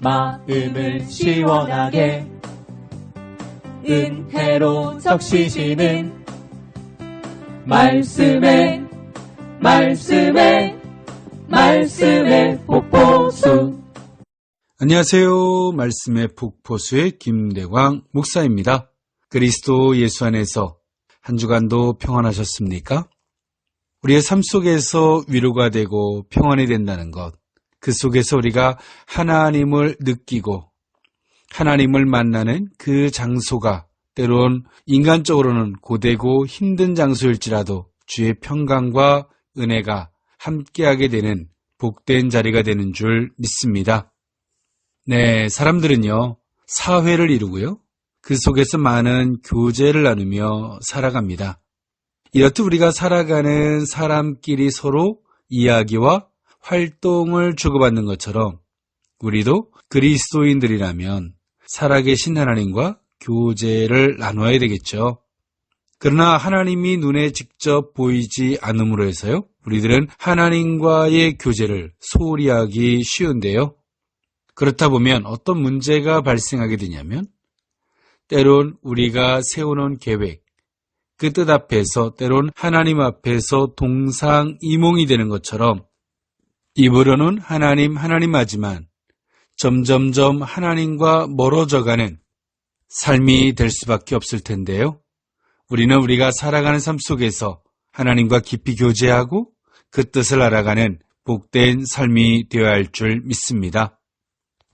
마음을 시원하게 은혜로 적시시는 말씀에 폭포수. 안녕하세요. 말씀의 폭포수의 김대광 목사입니다. 그리스도 예수 안에서 한 주간도 평안하셨습니까? 우리의 삶 속에서 위로가 되고 평안이 된다는 것, 그 속에서 우리가 하나님을 느끼고 하나님을 만나는 그 장소가 때론 인간적으로는 고되고 힘든 장소일지라도 주의 평강과 은혜가 함께하게 되는 복된 자리가 되는 줄 믿습니다. 네, 사람들은요, 사회를 이루고요, 그 속에서 많은 교제를 나누며 살아갑니다. 이렇듯 우리가 살아가는 사람끼리 서로 이야기와 활동을 주고받는 것처럼 우리도 그리스도인들이라면 살아계신 하나님과 교제를 나눠야 되겠죠. 그러나 하나님이 눈에 직접 보이지 않음으로 해서요, 우리들은 하나님과의 교제를 소홀히 하기 쉬운데요. 그렇다 보면 어떤 문제가 발생하게 되냐면, 때론 우리가 세워놓은 계획, 그 뜻 앞에서 때론 하나님 앞에서 동상이몽이 되는 것처럼 입으로는 하나님 하지만 점점점 하나님과 멀어져가는 삶이 될 수밖에 없을 텐데요. 우리는 우리가 살아가는 삶 속에서 하나님과 깊이 교제하고 그 뜻을 알아가는 복된 삶이 되어야 할 줄 믿습니다.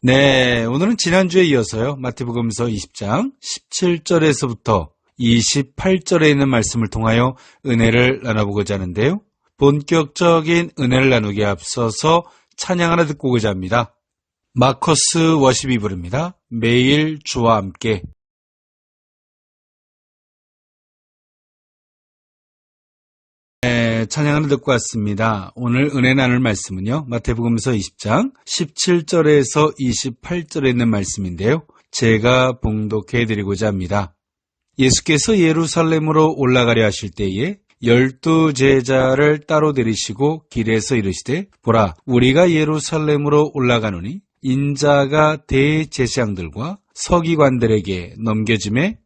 네, 오늘은 지난주에 이어서요, 마태복음서 20장 17절에서부터 28절에 있는 말씀을 통하여 은혜를 나눠보고자 하는데요. 본격적인 은혜를 나누기에 앞서서 찬양 하나 듣고 오고자 합니다. 마커스 워십이 부릅니다. 매일 주와 함께. 네, 찬양을 듣고 왔습니다. 오늘 은혜 나눌 말씀은요, 마태복음서 20장 17절에서 28절에 있는 말씀인데요. 제가 봉독해 드리고자 합니다. 예수께서 예루살렘으로 올라가려 하실 때에 12 제자를 따로 데리시고 길에서 이르시되, 보라, 우리가 예루살렘으로 올라가노니 인자가 대제사장들과 서기관들에게 넘겨짐에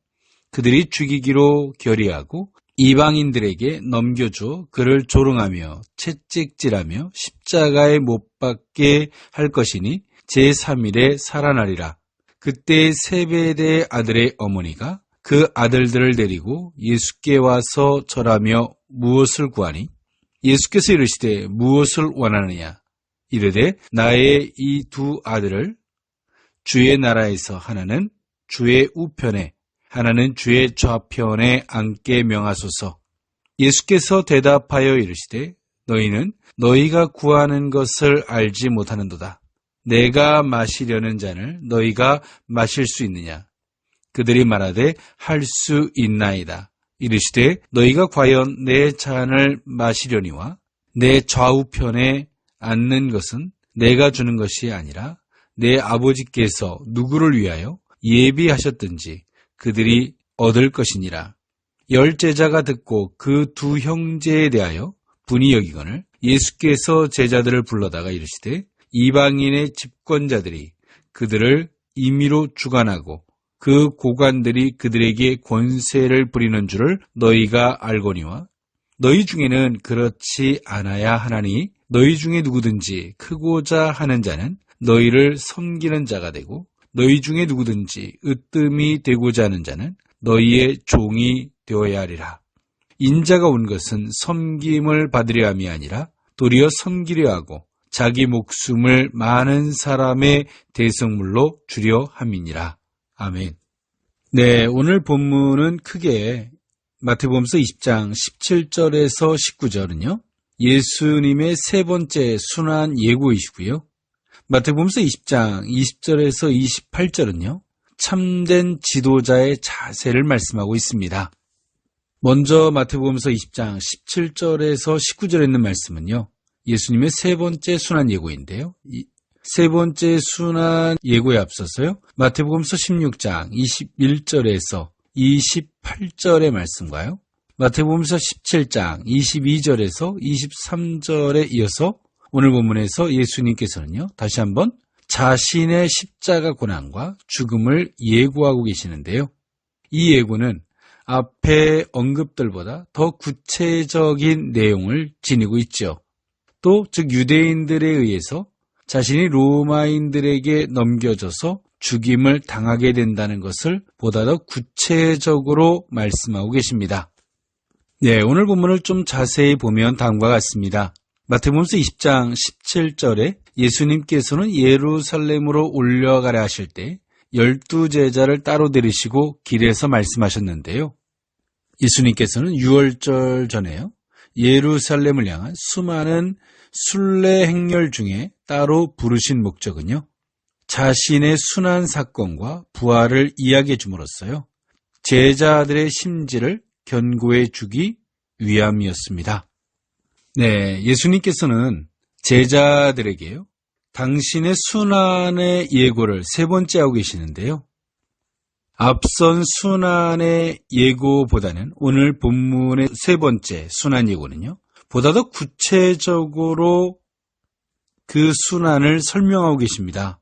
그들이 죽이기로 결의하고 이방인들에게 넘겨줘 그를 조롱하며 채찍질하며 십자가에 못 박게 할 것이니 제3일에 살아나리라. 그때 세베대의 아들의 어머니가 그 아들들을 데리고 예수께 와서 절하며 무엇을 구하니? 예수께서 이르시되 무엇을 원하느냐? 이르되 나의 이 두 아들을 주의 나라에서 하나는 주의 우편에 하나는 주의 좌편에 앉게 명하소서. 예수께서 대답하여 이르시되 너희는 너희가 구하는 것을 알지 못하는도다. 내가 마시려는 잔을 너희가 마실 수 있느냐? 그들이 말하되 할 수 있나이다. 이르시되 너희가 과연 내 잔을 마시려니와 내 좌우편에 앉는 것은 내가 주는 것이 아니라 내 아버지께서 누구를 위하여 예비하셨든지 그들이 얻을 것이니라. 10 제자가 듣고 그 두 형제에 대하여 분이 여기거늘 예수께서 제자들을 불러다가 이르시되 이방인의 집권자들이 그들을 임의로 주관하고 그 고관들이 그들에게 권세를 부리는 줄을 너희가 알거니와 너희 중에는 그렇지 않아야 하나니 너희 중에 누구든지 크고자 하는 자는 너희를 섬기는 자가 되고 너희 중에 누구든지 으뜸이 되고자 하는 자는 너희의 종이 되어야 하리라. 인자가 온 것은 섬김을 받으려 함이 아니라 도리어 섬기려 하고 자기 목숨을 많은 사람의 대성물로 주려 함이니라. 아멘. 네, 오늘 본문은 크게 마태복음서 20장 17절에서 19절은요, 예수님의 세 번째 순환 예고이시고요. 마태복음서 20장 20절에서 28절은요, 참된 지도자의 자세를 말씀하고 있습니다. 먼저 마태복음서 20장 17절에서 19절에 있는 말씀은요, 예수님의 세 번째 순환 예고인데요. 세 번째 순환 예고에 앞서서요, 마태복음서 16장 21절에서 28절의 말씀과요, 마태복음서 17장 22절에서 23절에 이어서 오늘 본문에서 예수님께서는요, 다시 한번 자신의 십자가 고난과 죽음을 예고하고 계시는데요. 이 예고는 앞의 언급들보다 더 구체적인 내용을 지니고 있죠. 또 즉 유대인들에 의해서 자신이 로마인들에게 넘겨져서 죽임을 당하게 된다는 것을 보다 더 구체적으로 말씀하고 계십니다. 네, 오늘 본문을 좀 자세히 보면 다음과 같습니다. 마태복음서 20장 17절에 예수님께서는 예루살렘으로 올라가려 하실 때 12제자를 따로 데리시고 길에서 말씀하셨는데요. 예수님께서는 유월절 전에요. 예루살렘을 향한 수많은 순례 행렬 중에 따로 부르신 목적은요. 자신의 순환 사건과 부활을 이야기해 줌으로써요. 제자들의 심지를 견고해 주기 위함이었습니다. 네, 예수님께서는 제자들에게요. 당신의 순환의 예고를 세 번째 하고 계시는데요. 앞선 순환의 예고보다는 오늘 본문의 세 번째 순환 예고는요. 보다 더 구체적으로 그 순환을 설명하고 계십니다.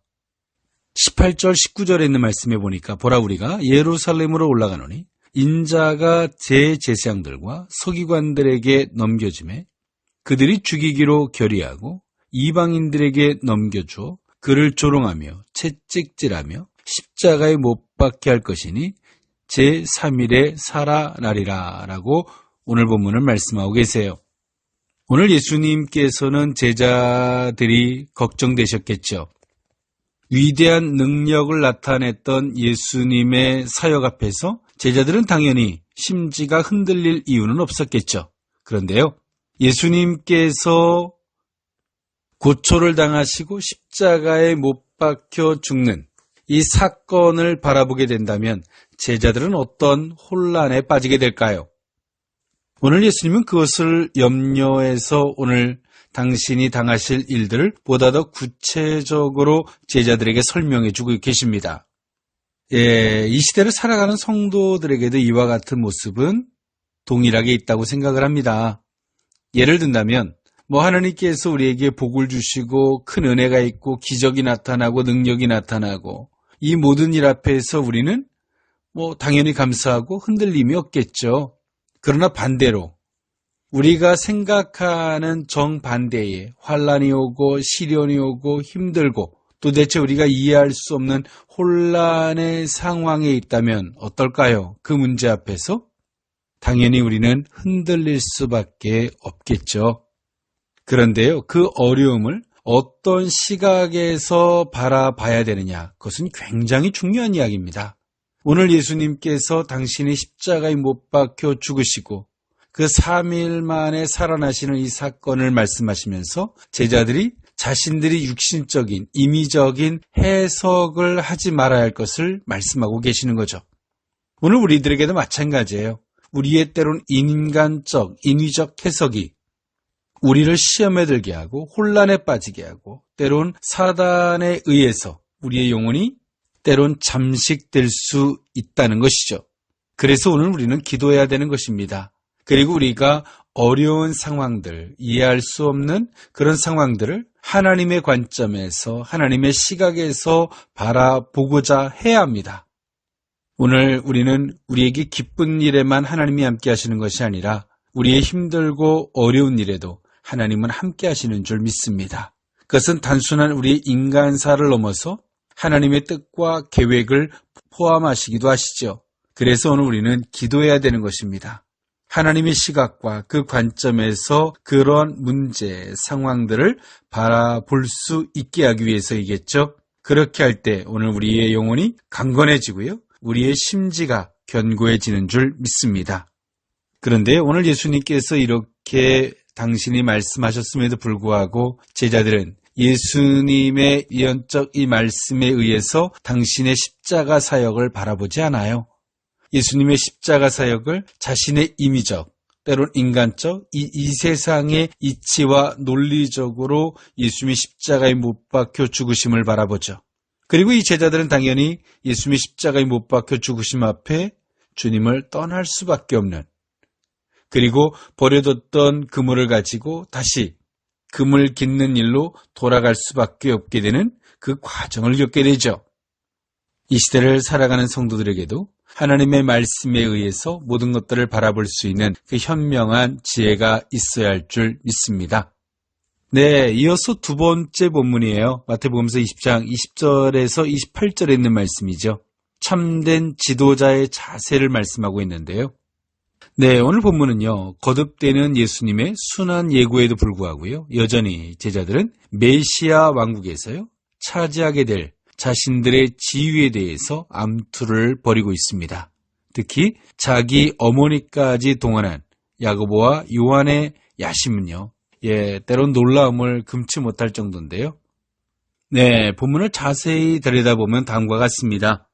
18절, 19절에 있는 말씀에 보니까 보라 우리가 예루살렘으로 올라가노니 인자가 제 제사장들과 서기관들에게 넘겨짐에 그들이 죽이기로 결의하고 이방인들에게 넘겨주어 그를 조롱하며 채찍질하며 십자가에 못 박게 할 것이니 제3일에 살아나리라 라고 오늘 본문을 말씀하고 계세요. 오늘 예수님께서는 제자들이 걱정되셨겠죠. 위대한 능력을 나타냈던 예수님의 사역 앞에서 제자들은 당연히 심지가 흔들릴 이유는 없었겠죠. 그런데요, 예수님께서 고초를 당하시고 십자가에 못 박혀 죽는 이 사건을 바라보게 된다면 제자들은 어떤 혼란에 빠지게 될까요? 오늘 예수님은 그것을 염려해서 오늘 당신이 당하실 일들을 보다 더 구체적으로 제자들에게 설명해 주고 계십니다. 예, 이 시대를 살아가는 성도들에게도 이와 같은 모습은 동일하게 있다고 생각을 합니다. 예를 든다면 하나님께서 우리에게 복을 주시고 큰 은혜가 있고 기적이 나타나고 능력이 나타나고 이 모든 일 앞에서 우리는 당연히 감사하고 흔들림이 없겠죠. 그러나 반대로 우리가 생각하는 정반대의 환란이 오고 시련이 오고 힘들고 도대체 우리가 이해할 수 없는 혼란의 상황에 있다면 어떨까요? 그 문제 앞에서 당연히 우리는 흔들릴 수밖에 없겠죠. 그런데요, 그 어려움을 어떤 시각에서 바라봐야 되느냐, 그것은 굉장히 중요한 이야기입니다. 오늘 예수님께서 당신이 십자가에 못 박혀 죽으시고 그 3일 만에 살아나시는 이 사건을 말씀하시면서 제자들이 자신들이 육신적인, 임의적인 해석을 하지 말아야 할 것을 말씀하고 계시는 거죠. 오늘 우리들에게도 마찬가지예요. 우리의 때론 인간적, 인위적 해석이 우리를 시험에 들게 하고 혼란에 빠지게 하고 때론 사단에 의해서 우리의 영혼이 때론 잠식될 수 있다는 것이죠. 그래서 오늘 우리는 기도해야 되는 것입니다. 그리고 우리가 어려운 상황들, 이해할 수 없는 그런 상황들을 하나님의 관점에서 하나님의 시각에서 바라보고자 해야 합니다. 오늘 우리는 우리에게 기쁜 일에만 하나님이 함께 하시는 것이 아니라 우리의 힘들고 어려운 일에도 하나님은 함께 하시는 줄 믿습니다. 그것은 단순한 우리의 인간사를 넘어서 하나님의 뜻과 계획을 포함하시기도 하시죠. 그래서 오늘 우리는 기도해야 되는 것입니다. 하나님의 시각과 그 관점에서 그런 문제, 상황들을 바라볼 수 있게 하기 위해서이겠죠. 그렇게 할 때 오늘 우리의 영혼이 강건해지고요. 우리의 심지가 견고해지는 줄 믿습니다. 그런데 오늘 예수님께서 이렇게 당신이 말씀하셨음에도 불구하고 제자들은 예수님의 예언적 이 말씀에 의해서 당신의 십자가 사역을 바라보지 않아요. 예수님의 십자가 사역을 자신의 임의적, 때론 인간적, 이 세상의 이치와 논리적으로 예수님의 십자가에 못 박혀 죽으심을 바라보죠. 그리고 이 제자들은 당연히 예수님의 십자가에 못 박혀 죽으심 앞에 주님을 떠날 수밖에 없는, 그리고 버려뒀던 그물을 가지고 다시 그물 깃는 일로 돌아갈 수밖에 없게 되는 그 과정을 겪게 되죠. 이 시대를 살아가는 성도들에게도 하나님의 말씀에 의해서 모든 것들을 바라볼 수 있는 그 현명한 지혜가 있어야 할 줄 믿습니다. 네, 이어서 두 번째 본문이에요. 마태복음서 20장 20절에서 28절에 있는 말씀이죠. 참된 지도자의 자세를 말씀하고 있는데요. 네, 오늘 본문은요, 거듭되는 예수님의 순한 예고에도 불구하고요, 여전히 제자들은 메시아 왕국에서요, 차지하게 될 자신들의 지위에 대해서 암투를 벌이고 있습니다. 특히 자기 어머니까지 동원한 야고보와 요한의 야심은요, 때론 놀라움을 금치 못할 정도인데요. 네, 본문을 자세히 들여다보면 다음과 같습니다.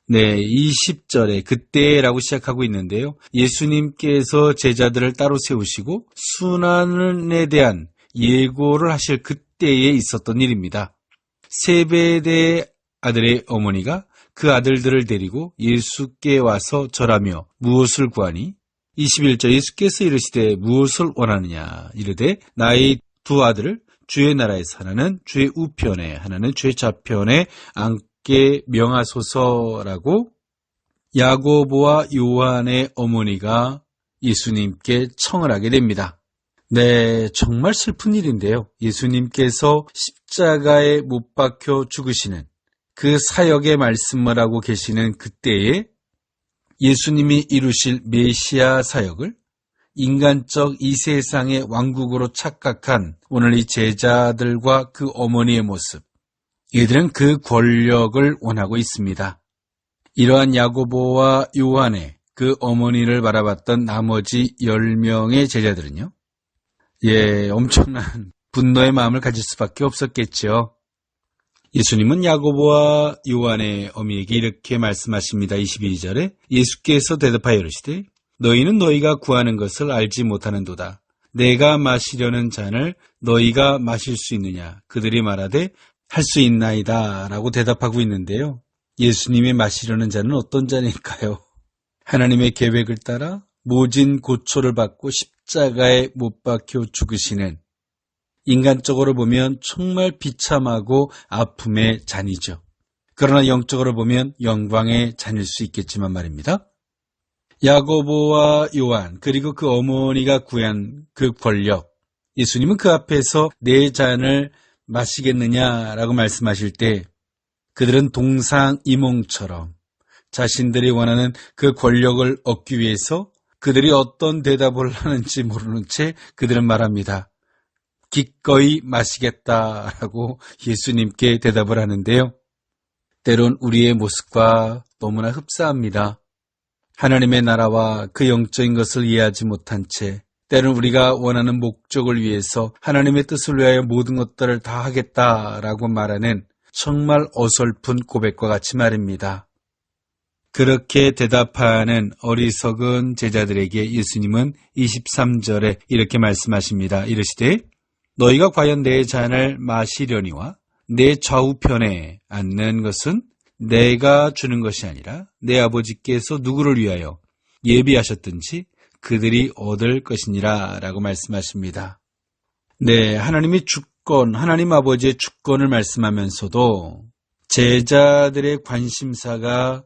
네, 20절에 그때라고 시작하고 있는데요. 예수님께서 제자들을 따로 세우시고 순환에 대한 예고를 하실 그때에 있었던 일입니다. 세베대 아들의 어머니가 그 아들들을 데리고 예수께 와서 절하며 무엇을 구하니? 21절 예수께서 이르시되 무엇을 원하느냐? 이르되 나의 두 아들을 주의 나라에서 하나는 주의 우편에 하나는 주의 좌편에 앉게 명하소서라고 야고보와 요한의 어머니가 예수님께 청을 하게 됩니다. 네, 정말 슬픈 일인데요. 예수님께서 십자가에 못 박혀 죽으시는 그 사역의 말씀을 하고 계시는 그때에 예수님이 이루실 메시아 사역을 인간적 이 세상의 왕국으로 착각한 오늘 이 제자들과 그 어머니의 모습, 이들은 그 권력을 원하고 있습니다. 이러한 야고보와 요한의 그 어머니를 바라봤던 나머지 10명의 제자들은요, 엄청난 분노의 마음을 가질 수밖에 없었겠죠. 예수님은 야고보와 요한의 어미에게 이렇게 말씀하십니다. 22절에 예수께서 대답하여 이르시되 너희는 너희가 구하는 것을 알지 못하는도다. 내가 마시려는 잔을 너희가 마실 수 있느냐? 그들이 말하되 할 수 있나이다 라고 대답하고 있는데요. 예수님이 마시려는 잔은 어떤 잔일까요? 하나님의 계획을 따라 모진 고초를 받고 십자가에 못 박혀 죽으시는, 인간적으로 보면 정말 비참하고 아픔의 잔이죠. 그러나 영적으로 보면 영광의 잔일 수 있겠지만 말입니다. 야고보와 요한 그리고 그 어머니가 구한 그 권력, 예수님은 그 앞에서 내 잔을 마시겠느냐라고 말씀하실 때 그들은 동상이몽처럼 자신들이 원하는 그 권력을 얻기 위해서 그들이 어떤 대답을 하는지 모르는 채 그들은 말합니다. 기꺼이 마시겠다라고 예수님께 대답을 하는데요. 때론 우리의 모습과 너무나 흡사합니다. 하나님의 나라와 그 영적인 것을 이해하지 못한 채 때론 우리가 원하는 목적을 위해서 하나님의 뜻을 위하여 모든 것들을 다 하겠다라고 말하는 정말 어설픈 고백과 같이 말입니다. 그렇게 대답하는 어리석은 제자들에게 예수님은 23절에 이렇게 말씀하십니다. 이르시되 너희가 과연 내 잔을 마시려니와 내 좌우편에 앉는 것은 내가 주는 것이 아니라 내 아버지께서 누구를 위하여 예비하셨든지 그들이 얻을 것이니라 라고 말씀하십니다. 네, 하나님의 주권, 하나님 아버지의 주권을 말씀하면서도 제자들의 관심사가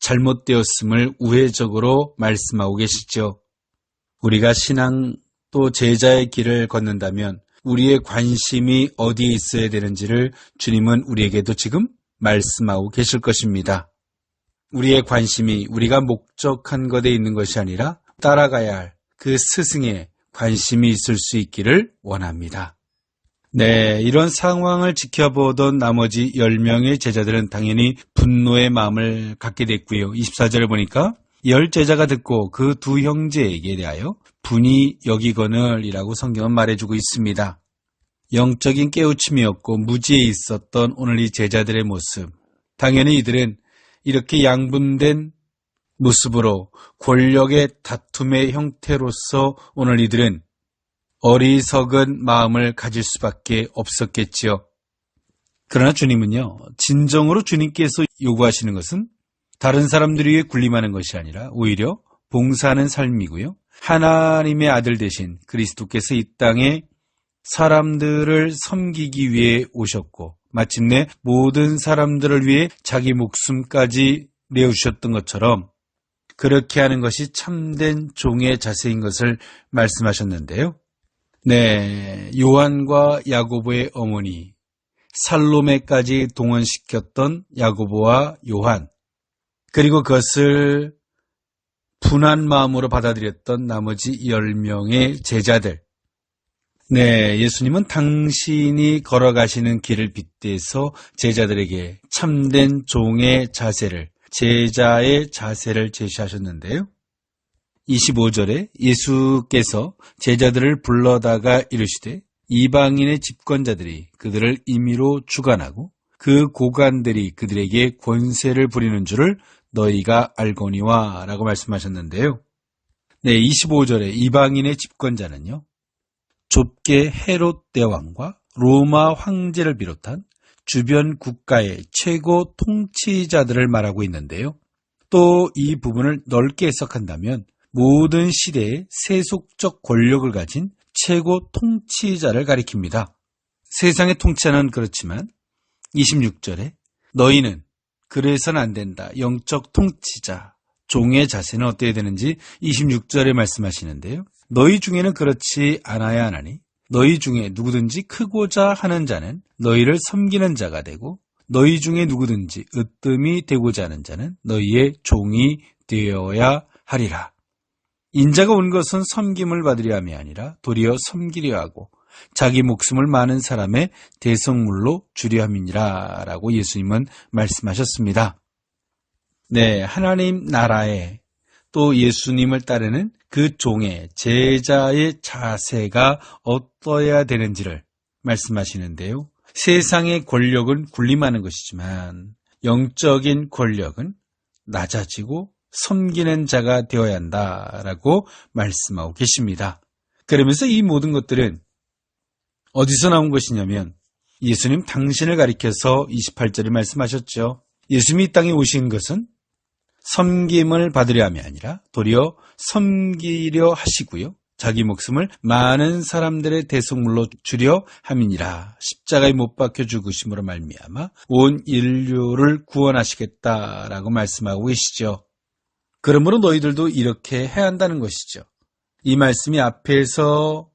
잘못되었음을 우회적으로 말씀하고 계시죠. 우리가 신앙 또 제자의 길을 걷는다면 우리의 관심이 어디에 있어야 되는지를 주님은 우리에게도 지금 말씀하고 계실 것입니다. 우리의 관심이 우리가 목적한 것에 있는 것이 아니라 따라가야 할 그 스승의 관심이 있을 수 있기를 원합니다. 네, 이런 상황을 지켜보던 나머지 10명의 제자들은 당연히 분노의 마음을 갖게 됐고요. 24절을 보니까 10제자가 듣고 그 두 형제에게 대하여 분이 여기거늘 이라고 성경은 말해주고 있습니다. 영적인 깨우침이었고 무지에 있었던 오늘 이 제자들의 모습, 당연히 이들은 이렇게 양분된 모습으로 권력의 다툼의 형태로서 오늘 이들은 어리석은 마음을 가질 수밖에 없었겠지요. 그러나 주님은요, 진정으로 주님께서 요구하시는 것은 다른 사람들 위해 군림하는 것이 아니라 오히려 봉사하는 삶이고요. 하나님의 아들 되신 그리스도께서 이 땅에 사람들을 섬기기 위해 오셨고 마침내 모든 사람들을 위해 자기 목숨까지 내어주셨던 것처럼 그렇게 하는 것이 참된 종의 자세인 것을 말씀하셨는데요. 네, 요한과 야고보의 어머니 살로메까지 동원시켰던 야고보와 요한, 그리고 그것을 분한 마음으로 받아들였던 나머지 10명의 제자들. 네, 예수님은 당신이 걸어가시는 길을 빗대서 제자들에게 참된 종의 자세를, 제자의 자세를 제시하셨는데요. 25절에 예수께서 제자들을 불러다가 이르시되 이방인의 집권자들이 그들을 임의로 주관하고 그 고관들이 그들에게 권세를 부리는 줄을 너희가 알거니와 라고 말씀하셨는데요. 네, 25절에 이방인의 집권자는요, 좁게 헤롯 대왕과 로마 황제를 비롯한 주변 국가의 최고 통치자들을 말하고 있는데요. 또 이 부분을 넓게 해석한다면 모든 시대의 세속적 권력을 가진 최고 통치자를 가리킵니다. 세상의 통치자는 그렇지만 26절에 너희는 그래서는 안 된다. 영적 통치자, 종의 자세는 어때야 되는지 26절에 말씀하시는데요. 너희 중에는 그렇지 않아야 하나니 너희 중에 누구든지 크고자 하는 자는 너희를 섬기는 자가 되고 너희 중에 누구든지 으뜸이 되고자 하는 자는 너희의 종이 되어야 하리라. 인자가 온 것은 섬김을 받으려 함이 아니라 도리어 섬기려 하고 자기 목숨을 많은 사람의 대성물로 주려 함이니라 라고 예수님은 말씀하셨습니다. 네, 하나님 나라에 또 예수님을 따르는 그 종의 제자의 자세가 어떠해야 되는지를 말씀하시는데요. 세상의 권력은 군림하는 것이지만 영적인 권력은 낮아지고 섬기는 자가 되어야 한다라고 말씀하고 계십니다. 그러면서 이 모든 것들은 어디서 나온 것이냐면 예수님 당신을 가리켜서 28절에 말씀하셨죠. 예수님이 이 땅에 오신 것은 섬김을 받으려 함이 아니라 도리어 섬기려 하시고요. 자기 목숨을 많은 사람들의 대속물로 주려 함이니라. 십자가에 못 박혀 죽으심으로 말미암아 온 인류를 구원하시겠다라고 말씀하고 계시죠. 그러므로 너희들도 이렇게 해야 한다는 것이죠. 이 말씀이 앞에서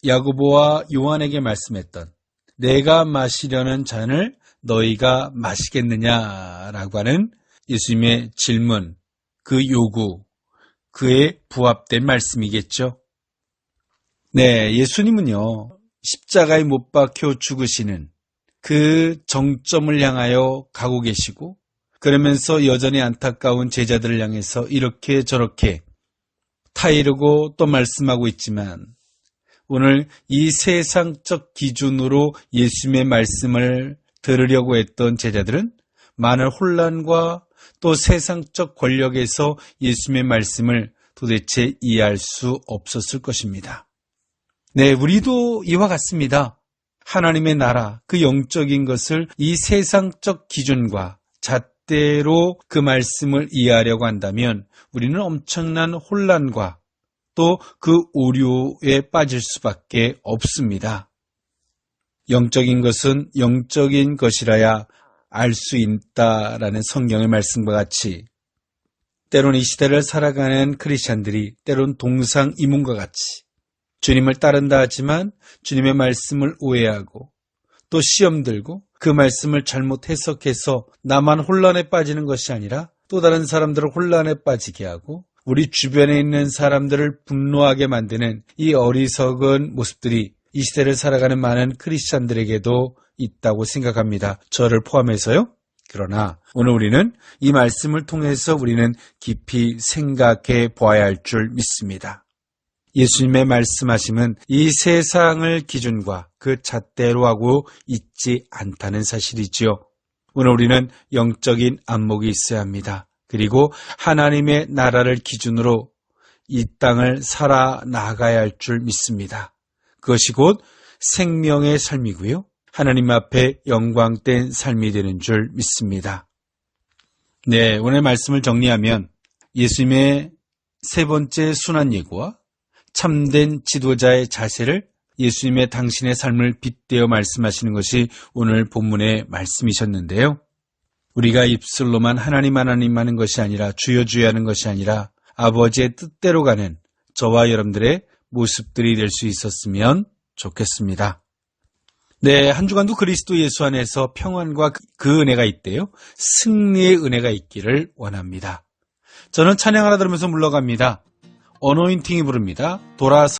야고보와 요한에게 말씀했던 내가 마시려는 잔을 너희가 마시겠느냐라고 하는 예수님의 질문, 그 요구, 그에 부합된 말씀이겠죠. 네, 예수님은요, 십자가에 못 박혀 죽으시는 그 정점을 향하여 가고 계시고, 그러면서 여전히 안타까운 제자들을 향해서 이렇게 저렇게 타이르고 또 말씀하고 있지만, 오늘 이 세상적 기준으로 예수님의 말씀을 들으려고 했던 제자들은 많은 혼란과 또 세상적 권력에서 예수님의 말씀을 도대체 이해할 수 없었을 것입니다. 네, 우리도 이와 같습니다. 하나님의 나라, 그 영적인 것을 이 세상적 기준과 잣대로 그 말씀을 이해하려고 한다면 우리는 엄청난 혼란과 또 그 오류에 빠질 수밖에 없습니다. 영적인 것은 영적인 것이라야 알 수 있다라는 성경의 말씀과 같이 때론 이 시대를 살아가는 크리스찬들이 때론 동상이몽과 같이 주님을 따른다 하지만 주님의 말씀을 오해하고 또 시험 들고 그 말씀을 잘못 해석해서 나만 혼란에 빠지는 것이 아니라 또 다른 사람들을 혼란에 빠지게 하고 우리 주변에 있는 사람들을 분노하게 만드는 이 어리석은 모습들이 이 시대를 살아가는 많은 크리스찬들에게도 있다고 생각합니다. 저를 포함해서요. 그러나 오늘 우리는 이 말씀을 통해서 우리는 깊이 생각해 보아야 할 줄 믿습니다. 예수님의 말씀하심은 이 세상을 기준과 그 잣대로 하고 있지 않다는 사실이지요. 오늘 우리는 영적인 안목이 있어야 합니다. 그리고 하나님의 나라를 기준으로 이 땅을 살아나가야 할 줄 믿습니다. 그것이 곧 생명의 삶이고요. 하나님 앞에 영광된 삶이 되는 줄 믿습니다. 네, 오늘 말씀을 정리하면 예수님의 세 번째 순환 예고와 참된 지도자의 자세를 예수님의 당신의 삶을 빗대어 말씀하시는 것이 오늘 본문의 말씀이셨는데요. 우리가 입술로만 하나님 하는 것이 아니라 주여 하는 것이 아니라 아버지의 뜻대로 가는 저와 여러분들의 모습들이 될 수 있었으면 좋겠습니다. 네, 한 주간도 그리스도 예수 안에서 평안과 그 은혜가 있대요. 승리의 은혜가 있기를 원합니다. 저는 찬양 하나 들으면서 물러갑니다. 어노인팅이 부릅니다. 돌아서